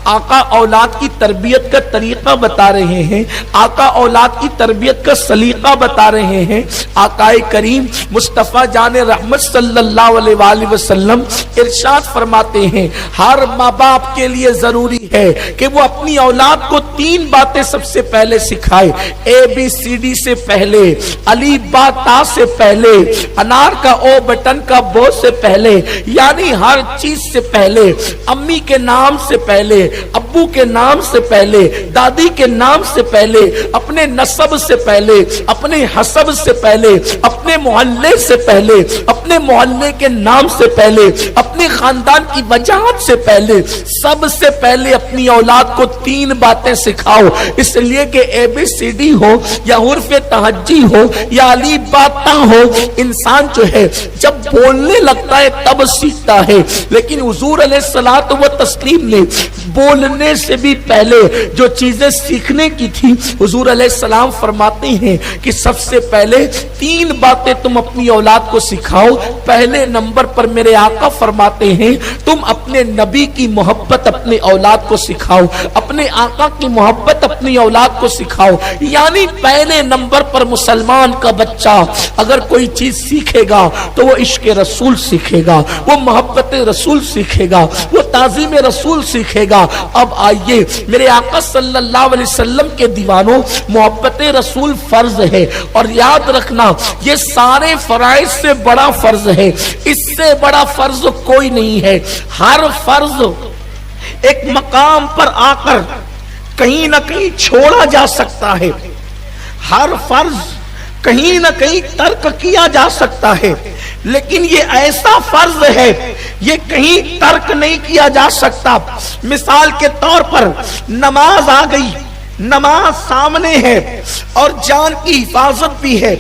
آقا اولاد کی تربیت کا طریقہ بتا رہے ہیں، آقا اولاد کی تربیت کا سلیقہ بتا رہے ہیں۔ آقا کریم مصطفیٰ جان رحمت صلی اللہ علیہ وآلہ وسلم ارشاد فرماتے ہیں ہر ماں باپ کے لیے ضروری ہے کہ وہ اپنی اولاد کو 3 باتیں سب سے پہلے سکھائے۔ ABCD سے پہلے، الف با تا سے پہلے، انار کا او بٹن کا بو سے پہلے، یعنی ہر چیز سے پہلے، امی کے نام سے پہلے، ابو کے نام سے پہلے، دادی کے نام سے پہلے، اپنے نسب سے پہلے، اپنے حسب سے پہلے، اپنے محلے سے پہلے، اپنے محلے کے نام سے پہلے، اپنے خاندان کی وجاہت سے پہلے، سب سے پہلے اپنی اولاد کو 3 باتیں سکھاؤ۔ اس لیے کہ ABCD ہو یا حرف تہجی ہو یا الف با تا ہو، انسان جو ہے جب بولنے لگتا ہے تب سیکھتا ہے، لیکن حضور علیہ الصلوۃ والتسلیم نے بولنے سے بھی پہلے جو چیزیں سیکھنے کی تھی، حضور علیہ السلام فرماتے ہیں کہ سب سے پہلے 3 باتیں تم اپنی اولاد کو سکھاؤ۔ پہلے نمبر پر میرے آقا فرماتے ہیں تم اپنے نبی کی محبت اپنے اولاد کو سکھاؤ، اپنے آقا کی محبت اپنی اولاد کو سکھاؤ۔ یعنی پہلے نمبر پر مسلمان کا بچہ اگر کوئی چیز سیکھے گا تو وہ عشق رسول سیکھے گا، وہ محبت رسول سیکھے گا، وہ تعظیم رسول سیکھے گا۔ اب آئیے میرے آقا صلی اللہ علیہ وسلم کے دیوانوں، محبت رسول فرض ہے، اور یاد رکھنا یہ سارے فرائض سے بڑا فرض ہے، اس سے بڑا فرض کوئی نہیں ہے۔ ہر فرض ایک مقام پر آ کر کہیں نہ کہیں چھوڑا جا سکتا ہے، ہر فرض کہیں نہ کہیں ترک کیا جا سکتا ہے، لیکن یہ ایسا فرض ہے یہ کہیں ترک نہیں کیا جا سکتا۔ مثال کے طور پر نماز آ گئی، نماز سامنے ہے اور جان کی حفاظت بھی ہے،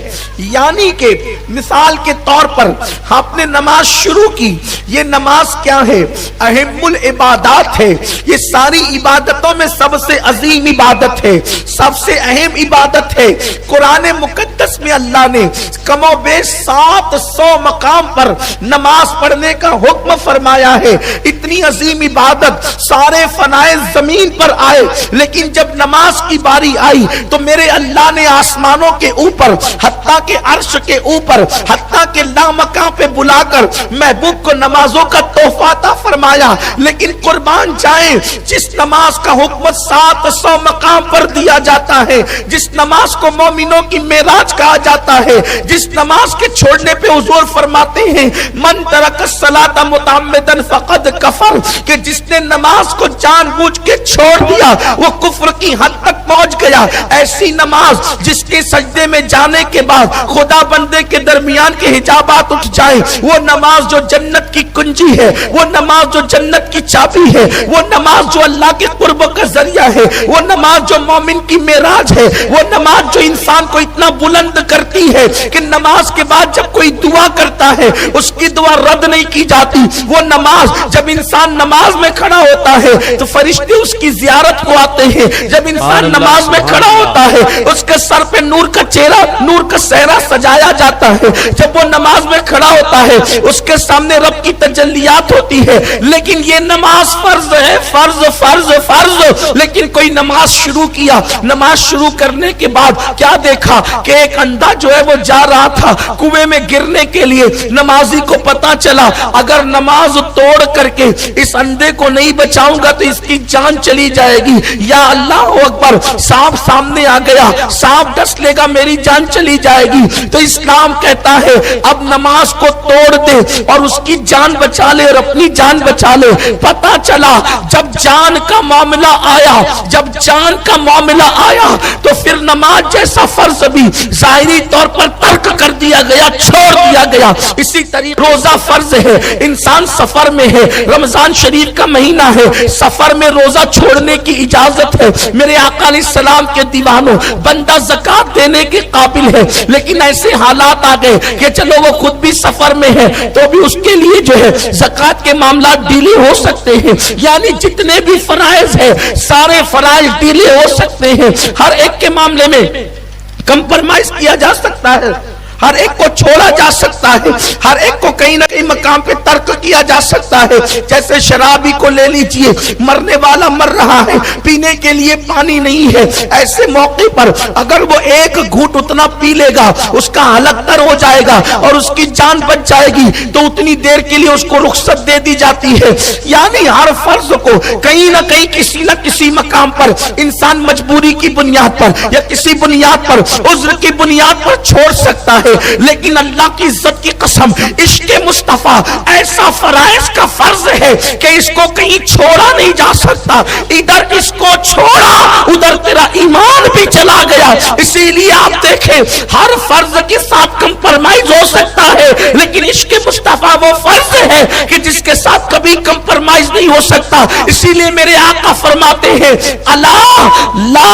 یعنی کہ مثال کے طور پر آپ نے نماز شروع کی، یہ نماز کیا ہے؟ اہم العبادات ہے، یہ ساری عبادتوں میں سب سے عظیم عبادت ہے، سب سے اہم عبادت ہے۔ قرآن مقدس میں اللہ نے کم و بیش 700 مقام پر نماز پڑھنے کا حکم فرمایا ہے۔ اتنی عظیم عبادت سارے فنائے زمین پر آئے، لیکن جب نماز کی باری آئی تو میرے اللہ نے آسمانوں کے اوپر، حتیٰ کہ عرش کے اوپر، حتیٰ کہ لامکان پہ بلا کر محبوب کو نمازوں کا تحفہ عطا فرمایا۔ لیکن قربان جائیں، جس نماز کا حکم 700 مقام پر دیا جاتا ہے، جس نماز کو مومنوں کی معراج کہا جاتا ہے، جس نماز کے چھوڑنے پہ حضور فرماتے ہیں من ترک الصلاۃ متعمدا فقد کفر، کہ جس نے نماز کو جان بوجھ کے چھوڑ دیا وہ کفر کی حد تک پہنچ گیا۔ ایسی نماز جس کے سجدے میں جانے کے بعد خدا بندے کے درمیان کے حجابات اٹھ جائیں، وہ نماز جو جنت کی کنجی ہے، وہ نماز جو جنت کی چابی ہے، وہ نماز جو اللہ کے قرب کا ذریعہ ہے، وہ نماز جو مومن کی معراج ہے، وہ نماز جو انسان کو اتنا بلند کرتی ہے کہ نماز کے بعد جب کوئی دعا کرتا ہے اس کی دعا رد نہیں کی جاتی۔ وہ نماز جب انسان نماز میں کھڑا ہوتا ہے تو فرشتے اس کی زیارت کو آتے ہیں، جب انسان نماز میں کھڑا ہوتا ہے اس کے سر پہ نور کا چہرہ، نور کا صحرا سجایا جاتا ہے، جب وہ نماز میں کھڑا ہوتا ہے اس کے سامنے رب کی تجلیات ہوتی ہے۔ لیکن یہ نماز فرض ہے، فرض فرض فرض، لیکن کوئی نماز شروع کیا، نماز شروع کرنے کے بعد کیا دیکھا کہ ایک اندھا جو ہے وہ جا رہا تھا کنویں میں گرنے کے لیے۔ نمازی کو پتا چلا اگر نماز توڑ کر کے اس اندھے کو نہیں بچاؤں گا تو اس کی جان چلی جائے گی، یا اللہ اکبر، سانپ سامنے آ گیا، سانپ ڈس لے گا میری جان چلی جائے گی۔ تو اسلام کہتا ہے اب نماز کو توڑ دے اور اس کی جان بچا لے اور اپنی جان بچا لے۔ پتا چلا جب جان کا معاملہ آیا، جب جان کا معاملہ آیا تو پھر نماز جیسا فرض بھی ظاہری طور پر ترک کر دیا گیا، چھوڑ دیا گیا۔ اسی طریقے روزہ فرض ہے، انسان سفر میں ہے، رمضان شریف کا مہینہ ہے، سفر میں روزہ چھوڑنے کی اجازت ہے۔ میرے آقا علیہ السلام کے دیوانوں، بندہ زکات دینے کے قابل ہے لیکن ایسے حالات آ گئے کہ چلو وہ خود بھی سفر میں ہے تو بھی اس کے لیے جو ہے زکات کے معاملات ڈیلے ہو سکتے ہیں، یعنی جتنے بھی فرائض ہیں سارے فرائض ڈیلے ہو سکتے ہیں، ہر ایک کے معاملے میں کمپرمائز کیا جا سکتا ہے۔ ہر ایک کو چھوڑا جا سکتا ہے، ہر ایک کو کہیں نہ کہیں مقام پہ ترک کیا جا سکتا ہے۔ جیسے شرابی کو لے لیجئے، مرنے والا مر رہا ہے، پینے کے لیے پانی نہیں ہے، ایسے موقع پر اگر وہ ایک گھونٹ اتنا پی لے گا اس کا حلق تر ہو جائے گا اور اس کی جان بچ جائے گی، تو اتنی دیر کے لیے اس کو رخصت دے دی جاتی ہے۔ یعنی ہر فرض کو کہیں نہ کہیں کسی نہ کسی مقام پر انسان مجبوری کی بنیاد پر یا کسی بنیاد پر، عذر کی بنیاد پر چھوڑ سکتا ہے، لیکن اللہ کی عزت کی قسم عشق مصطفیٰ ایسا فرائض کا فرض ہے کہ اس کو کہیں چھوڑا نہیں جا سکتا۔ ادھر اس کو چھوڑا ادھر تیرا ایمان بھی چلا گیا۔ اسی لیے آپ دیکھیں ہر فرض کے ساتھ کمپرمائز ہو سکتا ہے، لیکن عشق مصطفیٰ وہ فرض ہے کہ جس کے ساتھ کبھی کمپرمائز نہیں ہو سکتا۔ اسی لیے میرے آقا فرماتے ہیں الا لا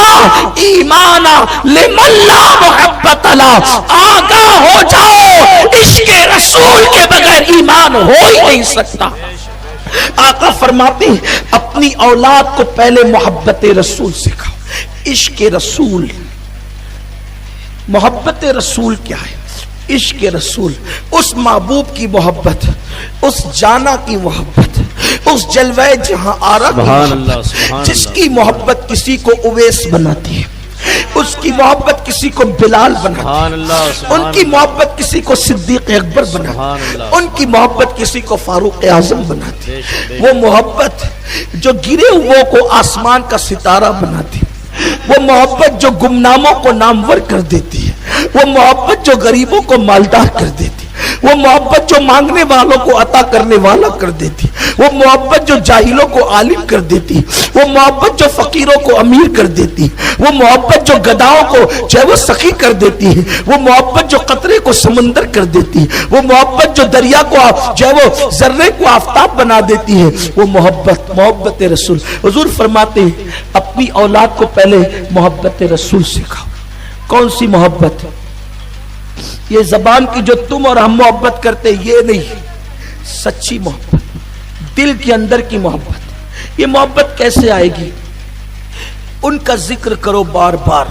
ایمان لمن لا محبت لا، آگاہ ہو جاؤ عشق رسول کے بغیر ایمان ہو ہی نہیں سکتا۔ آقا فرماتے ہیں اپنی اولاد کو پہلے محبت رسول سکھاؤ۔ عشق رسول، محبت رسول کیا ہے؟ عشق رسول اس محبوب کی محبت، اس جانا کی محبت، اس جلوہ جہاں آرا کی محبت، جس کی محبت کسی کو اویس بناتی ہے، اس کی محبت کسی کو بلال بناتی ہے، ان کی محبت کسی کو صدیق اکبر بناتی ہے، ان کی محبت کسی کو فاروق اعظم بناتی ہے۔ وہ محبت جو گرے ہوئے کو آسمان کا ستارہ بناتی ہے، وہ محبت جو گمناموں کو نامور کر دیتی ہے، وہ محبت جو غریبوں کو مالدار کر دیتی، وہ محبت جو مانگنے والوں کو عطا کرنے والا کر دیتی، وہ محبت جو جاہلوں کو عالم کر دیتی، وہ محبت جو فقیروں کو امیر کر دیتی، وہ محبت جو گداؤں کو چاہے وہ سخی کر دیتی ہے، وہ محبت جو قطرے کو سمندر کر دیتی، وہ محبت جو دریا کو چاہے وہ ذرے کو آفتاب بنا دیتی ہے، وہ محبت رسول۔ حضور فرماتے ہیں اپنی اولاد کو پہلے محبت رسول سکھاؤ۔ کون سی محبت؟ یہ زبان کی جو تم اور ہم محبت کرتے یہ نہیں، سچی محبت، دل کے اندر کی محبت۔ یہ محبت کیسے آئے گی؟ ان کا ذکر کرو بار بار،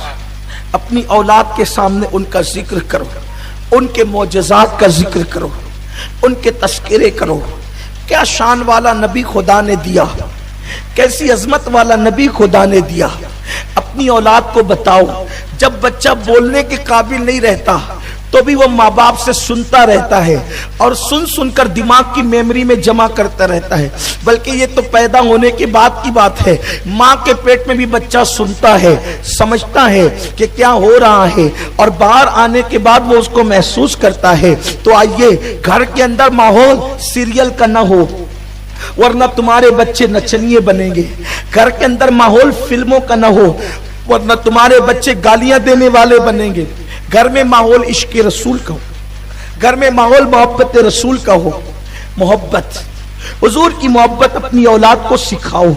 اپنی اولاد کے سامنے ان کا ذکر کرو، ان کے معجزات کا ذکر کرو، ان کے تذکرے کرو۔ کیا شان والا نبی خدا نے دیا، کیسی عظمت والا نبی خدا نے دیا۔ اپنی اولاد کو بتاؤ، جب بچہ بولنے کے قابل نہیں رہتا تو بھی وہ ماں باپ سے سنتا رہتا ہے اور سن سن کر دماغ کی میموری میں جمع کرتا رہتا ہے۔ بلکہ یہ تو پیدا ہونے کے بعد کی بات ہے، ماں کے پیٹ میں بھی بچہ سنتا ہے، سمجھتا ہے کہ کیا ہو رہا ہے، اور باہر آنے کے بعد وہ اس کو محسوس کرتا ہے۔ تو آئیے گھر کے اندر ماحول سیریل کا نہ ہو، ورنہ تمہارے بچے نچنیے بنیں گے۔ گھر کے اندر ماحول فلموں کا نہ ہو، ورنہ تمہارے بچے گالیاں دینے والے بنیں گے۔ گھر میں ماحول عشق رسول کا ہو، گھر میں ماحول محبت رسول کا ہو۔ محبت، حضور کی محبت اپنی اولاد کو سکھاؤ۔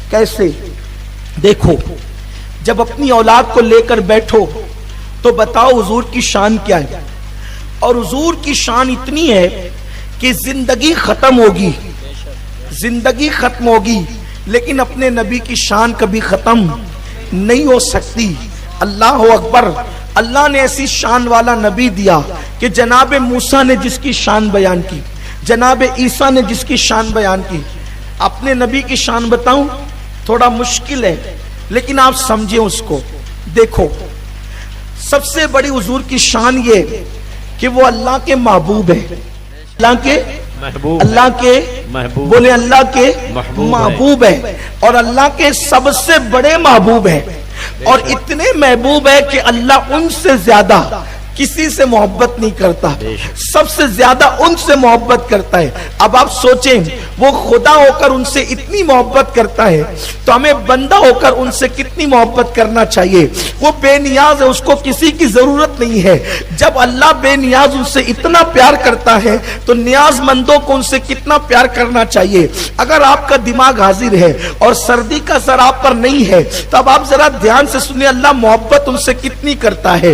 کیسے؟ دیکھو، جب اپنی اولاد کو لے کر بیٹھو تو بتاؤ حضور کی شان کیا ہے۔ اور حضور کی شان اتنی ہے کہ زندگی ختم ہوگی، زندگی ختم ہوگی، لیکن اپنے نبی کی شان کبھی ختم نہیں ہو سکتی۔ اللہ اکبر! اللہ نے ایسی شان والا نبی دیا کہ جناب موسیٰ نے جس کی شان بیان کی، جناب عیسیٰ نے جس کی شان بیان کی۔ اپنے نبی کی شان بتاؤں تھوڑا مشکل ہے، لیکن آپ سمجھیں اس کو۔ دیکھو، سب سے بڑی حضور کی شان یہ کہ وہ اللہ کے محبوب ہے، اللہ کے محبوب، اللہ کے محبوب، بولے اللہ کے محبوب ہے، اور اللہ کے سب سے بڑے محبوب ہے، اور اتنے محبوب ہے کہ اللہ ان سے زیادہ کسی سے محبت نہیں کرتا، سب سے زیادہ ان سے محبت کرتا ہے۔ اب آپ سوچیں، وہ خدا ہو کر ان سے اتنی محبت کرتا ہے تو ہمیں بندہ ہو کر ان سے کتنی محبت کرنا چاہیے۔ وہ بے نیاز ہے، اس کو کسی کی ضرورت نہیں ہے۔ جب اللہ بے نیاز ان سے اتنا پیار کرتا ہے تو نیاز مندوں کو ان سے کتنا پیار کرنا چاہیے۔ اگر آپ کا دماغ حاضر ہے اور سردی کا اثر آپ پر نہیں ہے تو اب آپ ذرا دھیان سے سنیں اللہ محبت ان سے کتنی کرتا ہے۔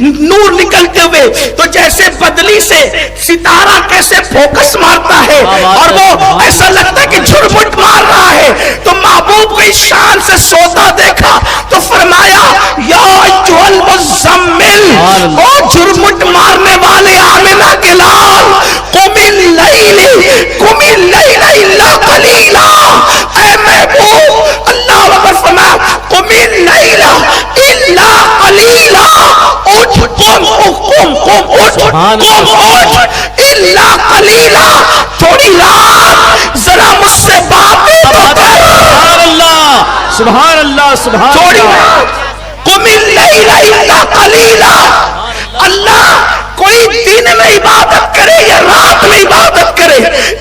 نور نکلتے ہوئے تو جیسے بدلی سے ستارہ کیسے فوکس مارتا ہے اور وہ ایسا لگتا ہے کہ جھرمٹ مار رہا ہے، تو محبوب کو اس شان سے سوتا دیکھا تو فرمایا یا ایھا المزمل، او جھرمٹ مارنے والے آمنہ کے لال، قم اللیل الا قلیلا، اے محبوب اللہ اکبر فرمایا قم اللیل الا قلیلا، اٹھ قم الا قلیلا، تھوڑی رات ذرا مجھ سے باتیں تو کر، سبحان اللہ سبحان تھوڑی اللہ رات قم اللیل الا قلیلا۔ اللہ کوئی دن میں عبادت کرے یا رات میں عبادت کرے،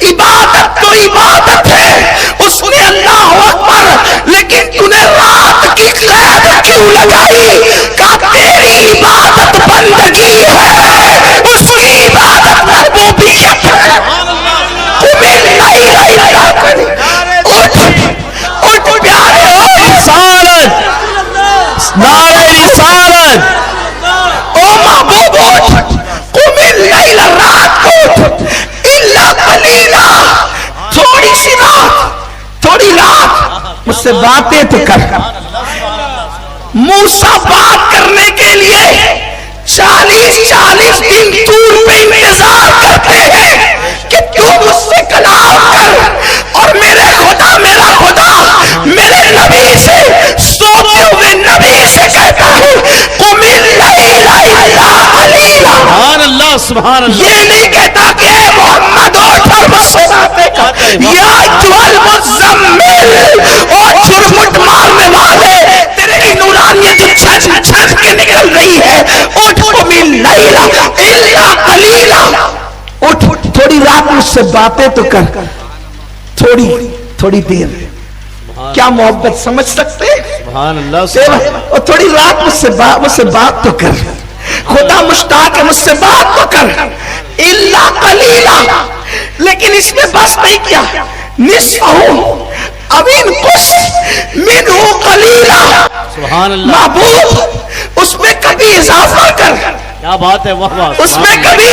عبادت تو عبادت ہے، اس نے اللہ اکبر، لیکن تو نے رات کی قید کیوں لگائی؟ کہا تیری عبادت بندگی ہے، اس کی عبادت ربوبیت ہے۔ قم اللیل الا قلیلا، اٹھ پیارے ہو، رسالت، نعرہ رسالت، او محبوب اٹھ، قم اللیل، رات کو اٹھ، الا قلیلا، تھوڑی سی رات، تھوڑی رات مجھ سے باتیں تو کر۔ موسیٰ بات کرنے کے لیے 40 دن طور پہ انتظار کرتے ہیں کہ تو مجھ سے کلام کر، اور میرے خدا، میرا خدا میرے نبی سے، سوتے ہوئے نبی سے کہتا ہے قم اللیل الا قلیلا۔ سبحان اللہ سبحان اللہ، یہ نہیں کہتا کہ اے محمد اٹھ اور مجھ سے باتیں کر، یا ایھا المزمل، او جھرمٹ مارنے والے، تیری نورانیت جو چھت کے نکل رہی ہے، اٹھ قم اللیل الا قلیلا، اٹھ تھوڑی رات مجھ سے باتیں تو کر، تھوڑی دیر۔ کیا محبت سمجھ سکتے؟ سبحان اللہ، اور تھوڑی رات مجھ سے بات تو کر، خدا مشتاق ہے، مجھ سے بات تو کر، الا قلیلا۔ لیکن اس میں بس نہیں کیا، نصفہ او انقص منہ قلیلا، سبحان اللہ، محبوب اس میں کبھی اضافہ کر، کیا بات ہے، واہ واہ، اس میں کبھی،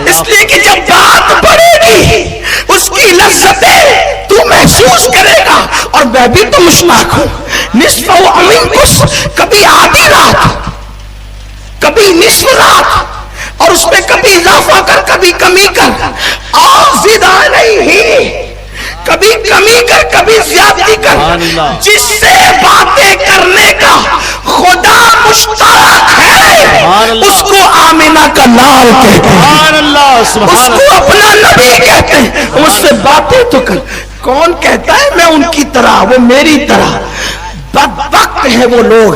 اس لیے کہ جب بات بڑھے گی اس کی لذتیں تو محسوس کرے گا، اور میں بھی تو مشتاق ہوں۔ نصف و امین کچھ، کبھی آدھی رات، کبھی نصف رات، اور اس میں کبھی اضافہ کر، کبھی کمی کر، اور زیادہ نہیں، کبھی کمی کر، کبھی زیادتی کر، جس سے باتیں کرنے کا خدا مشتاق ہے، اس کو آمنہ کا لال کہتے ہیں، سبحان اللہ اس سبحان کو اللہ، اپنا نبی کہتے ہیں۔ اس سے باتیں تو کر۔ کون کہتا ہے میں ان کی طرح، وہ میری طرح؟ بدبخت ہیں وہ لوگ،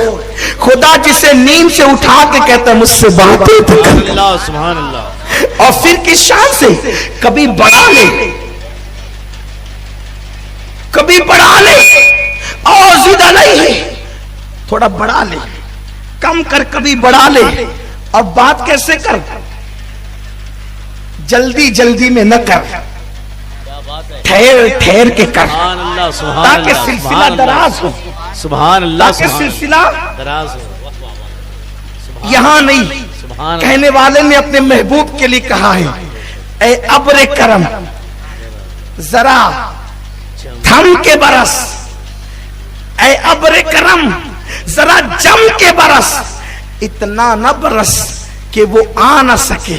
خدا جسے نیند سے اٹھا کے کہتا ہے مجھ سے باتیں تو کر، سبحان اللہ سبحان اللہ، اور پھر کس شان سے؟ کبھی بڑھا لے، کبھی بڑھا لے، اور زیادہ نہیں ہے، تھوڑا بڑھا لے، کم کر، کبھی بڑھا لے، اور بات کیسے کر؟ جلدی میں نہ کر، ٹھہر ٹھہر کے کر، سبحان اللہ سبحان تاکہ اللہ، سلسلہ دراز ہو، سبحان اللہ، تاکہ سلسلہ دراز ہو، یہاں نہیں۔ سبحان کہنے والے نے اپنے محبوب کے لیے کہا ہے اے ابر کرم ذرا تھم کے برس، اے ابر کرم ذرا جم کے برس، اتنا نہ برس کہ وہ آ نہ سکے،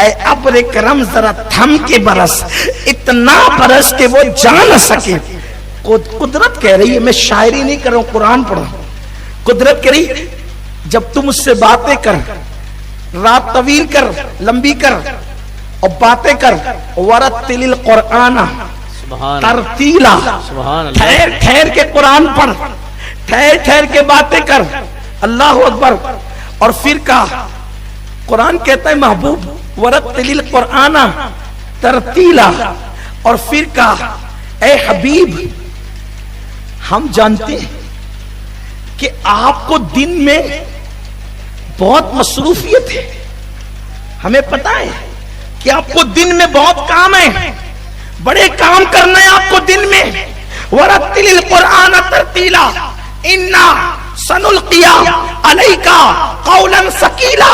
اے ابر کرم ذرا تھم کے برس، اتنا برس کہ وہ جا نہ سکے۔ قدرت کہہ رہی ہے، میں شاعری نہیں کر رہا ہوں، قرآن پڑھ رہا ہوں۔ قدرت کہہ رہی جب تم اس سے باتیں کر، رات طویل کر، لمبی کر، اور باتیں کر، ورتل القرآن ترتیلا، ٹھہر ٹھہر کے قرآن پڑھ، ٹھہر ٹھہر کے باتیں کر، اللہ اکبر۔ اور پھر کہا، قرآن کہتا ہے محبوب ورتل القرآن ترتیلا، اور پھر کہا اے حبیب ہم جانتے ہیں کہ آپ کو دن میں بہت مصروفیت ہے، ہمیں پتا ہے کہ آپ کو دن میں بہت کام ہے، بڑے کام کرنا ہے آپ کو دن میں۔ وَرَتِّلِ الْقُرْآنَ تَرْتِيلًا إِنَّا سَنُلْقِي علیکا قولا ثقیلا.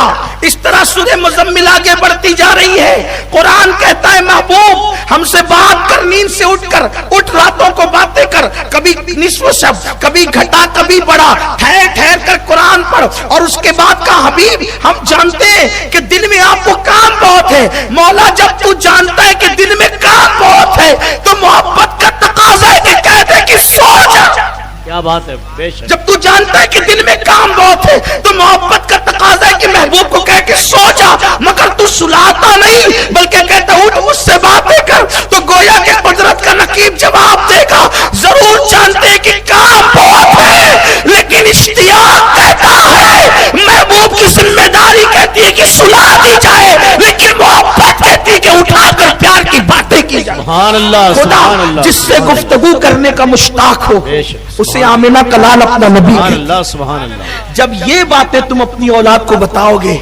اس طرح سورہ مزمل آگے بڑھتی جا رہی ہے. قرآن کہتا ہے محبوب ہم سے بات کر، نیند سے اٹھ کر، اٹھ راتوں کو باتیں کر، کبھی نصف شب، کبھی گھٹا کبھی بڑا، ٹھہر ٹھہر کر قرآن پڑھ. اور اس کے بعد کا حبیب ہم جانتے ہیں کہ دن میں آپ کو کام بہت ہے. مولا جب تو جانتا ہے کہ دن میں کام بہت ہے تو محبت کا تقاضا ہے کہ کہہ دے کہ سو جا. کیا بات ہے، بے شک. جب تو جانتا ہے کہ دن میں کام بہت ہے تو محبت کا تقاضا ہے کہ محبوب کو کہہ کہ سو جا. مگر تو سلاتا نہیں بلکہ کہتا اٹھ مجھ سے باتیں کر. تو گویا کہ قدرت کا نقیب جواب دے گا ضرور جانتے ہیں کہ کام بہت ہے لیکن اشتیاق کہتا ہے، محبوب کی ذمہ داری کہتی ہے کہ سلا دی جائے، لیکن محبت کہتی ہے کہ اٹھا کر پیار کی باتیں کی جائے. سبحان اللہ، سبحان خدا اللہ. جس سے گفتگو کرنے کا مشتاق ہو بے شک. اسے آمنہ کلال اپنا نبی سبحان ہے. اللہ، سبحان اللہ. جب یہ باتیں تم اپنی اولاد کو بتاؤ گے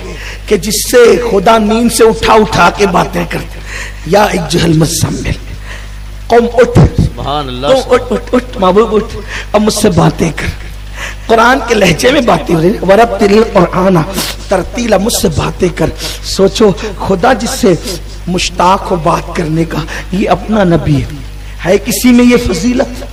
کہ جس سے خدا نیند سے اٹھا کے باتیں کرتے، یا ایجھل المزمل قوم اٹھ، سبحان اللہ. تو اٹھ محبوب اٹھ، اب مجھ سے باتیں کر. قرآن کے لہجے میں باتیں ہو رہی ہیں. ورتل القرآن ترتیلا، مجھ سے باتیں کر. سوچو خدا جس سے مشتاق ہو بات کرنے کا، یہ اپنا نبی ہے کسی میں یہ فضیلت؟